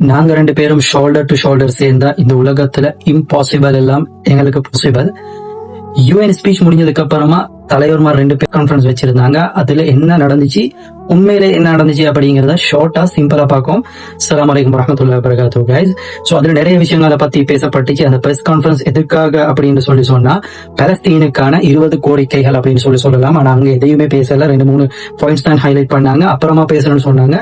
நாங்க 2 பேரும் shoulder to shoulder சேர்ந்தா இந்த உலகத்துல இம்பாசிபிள் எல்லாம் எங்களுக்கு பாசிபிள். யூஎன் ஸ்பீச் முடிஞ்சதுக்கு அப்புறமா தலைவர்மார் 2 பேர் கான்ஃபரன்ஸ் வச்சிருந்தாங்க. அதுல என்ன நடந்துச்சு, உண்மையிலே என்ன நடந்துச்சு அப்படிங்கறத ஷார்ட்டா சிம்பிளா பார்க்கும். அஸ்ஸலாமு அலைக்கும் வரஹ்மத்துல்லாஹி வபரகாத்துஹு கைஸ். சோ அதுல நிறைய விஷயங்களை பத்தி பேசப்பட்டுச்சு. அந்த பிரஸ் கான்ஃபரன்ஸ் எதுக்காக அப்படின்னு சொன்னா பலஸ்தீனுக்கான 20 கோரிக்கைகள் அப்படின்னு சொல்லலாம். ஆனா அங்க எதையுமே பேசல. 2-3 பாயிண்ட்ஸ் தான் ஹைலைட் பண்ணாங்க. அப்புறமா பேசணும்னு சொன்னாங்க,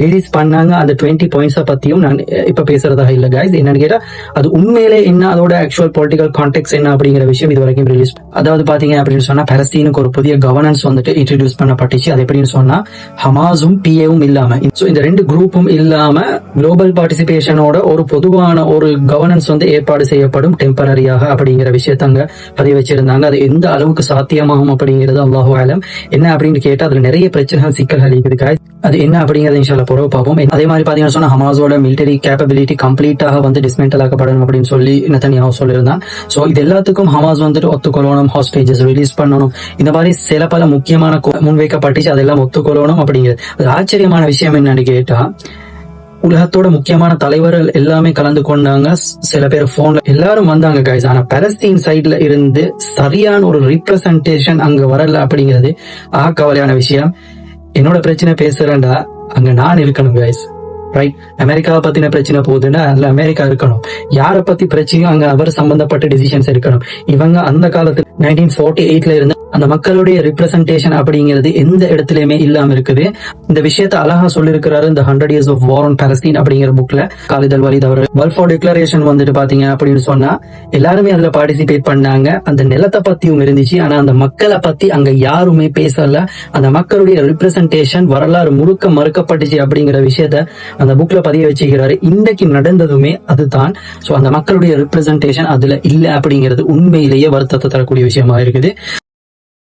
ரிலீஸ் பண்ணாங்க. அந்த 20 பாயிண்ட்ஸை பத்தியும் நான் இப்ப பேசுறதாக இல்ல கைஸ். என்னன்னு கேட்டா அது உண்மையிலே என்ன, அதோட ஆக்சுவல் பொலிட்டிக்கல் கான்டெக்ட் என்ன அப்படிங்கிற விஷயம் இது வரைக்கும் ரிலீஸ். அதாவது பாத்தீங்க அப்படின்னு சொன்னா பலஸ்தீனுக்கு ஒரு புதிய கவர்னன்ஸ் வந்துட்டு இன்ட்ரோடியூஸ் பண்ணப்பட்டுச்சு. அது எப்படின்னு சொன்னா ஹமாஸும் பிஏவும் இல்லாம, இந்த 2 குரூப்பும் இல்லாம குளோபல் பார்ட்டிசிபேஷனோட ஒரு பொதுவான ஒரு கவர்னன்ஸ் ஏற்பாடு செய்யப்படும் டெம்பரரியாக அப்படிங்கிற விஷயத்த அங்க பதிவு வச்சிருந்தாங்க. அது எந்த அளவுக்கு சாத்தியமாகும் அப்படிங்கிறது அல்லாஹு ஆலம். என்ன அப்படின்னு கேட்டா அதுல நிறைய பிரச்சனைகள் சிக்கல்கள் இருக்குது. அது என்ன அப்படிங்கறத இன்ஷால்லா பொறுப்பு பார்ப்போம். அதே மாதிரி பாத்தீங்கன்னா சொன்னா ஹமாஸோட மிலிட்டரி கேப்பபிலிட்டி கம்ப்ளீட்டாக டிஸ்மெண்டல் ஆக்கப்படணும் அப்படின்னு சொல்லி நெதன்யாஹு சொல்லியிருந்தான். சோ இது எல்லாத்துக்கும் ஹமாஸ் ஒத்துக்கொள்ளணும், ஹாஸ்டேஜஸ் ரிலீஸ் பண்ணணும், இந்த மாதிரி சில பல முக்கியமான முன்வைக்கப்பட்டுச்சு. அதெல்லாம் ஒத்துக்கொள்ளணும் அப்படிங்கிறது. அது ஆச்சரியமான விஷயம் என்னன்னு கேட்டா உலகத்தோட முக்கியமான தலைவர்கள் எல்லாமே கலந்து கொண்டாங்க. சில பேர் போன்ல எல்லாரும் வந்தாங்க கைஸ். ஆனா பலஸ்தீன் சைட்ல இருந்து சரியான ஒரு ரீப்ரசன்டேஷன் அங்க வரல அப்படிங்கிறது கவலையான விஷயம். என்னோட பிரச்சனை பேசுறேன்டா அங்க நான் இருக்கணும் கைஸ். ரைட், அமெரிக்காவை பத்தின பிரச்சனை போகுதுன்னா அதுல அமெரிக்கா இருக்கணும். யார பத்தி பிரச்சனையும் அங்க அவர் சம்பந்தப்பட்ட டிசிஷன்ஸ் இருக்கணும். இவங்க அந்த காலத்துல 1948ல இருந்து அந்த மக்களுடைய ரிப்ரசன்டேஷன் அப்படிங்கிறது எந்த இடத்துலயுமே இல்லாம இருக்குது. இந்த விஷயத்த அழகா சொல்லிருக்கிறாரு இந்த 100 Years of War on Palestine அப்படிங்கிற புக்ல காலித் அல் வலீத் அவர். பல்ஃபோர் டிக்ளரேஷன் பாத்தீங்க அப்படின்னு சொன்னா எல்லாருமே அதுல பார்ட்டிசிபேட் பண்ணாங்க. அந்த நிலத்தை பத்தியும் இருந்துச்சு. ஆனா அந்த மக்களை பத்தி அங்க யாருமே பேசல. அந்த மக்களுடைய ரிப்ரசன்டேஷன் வரலாறு முழுக்க மறுக்கப்பட்டுச்சு அப்படிங்கிற விஷயத்த அந்த புக்ல பதிய வச்சுக்கிறாரு. இன்றைக்கு நடந்ததுமே அதுதான். சோ அந்த மக்களுடைய ரிப்ரசன்டேஷன் அதுல இல்ல அப்படிங்கிறது உண்மையிலேயே வருத்தத்தை தரக்கூடிய விஷயமா இருக்குது.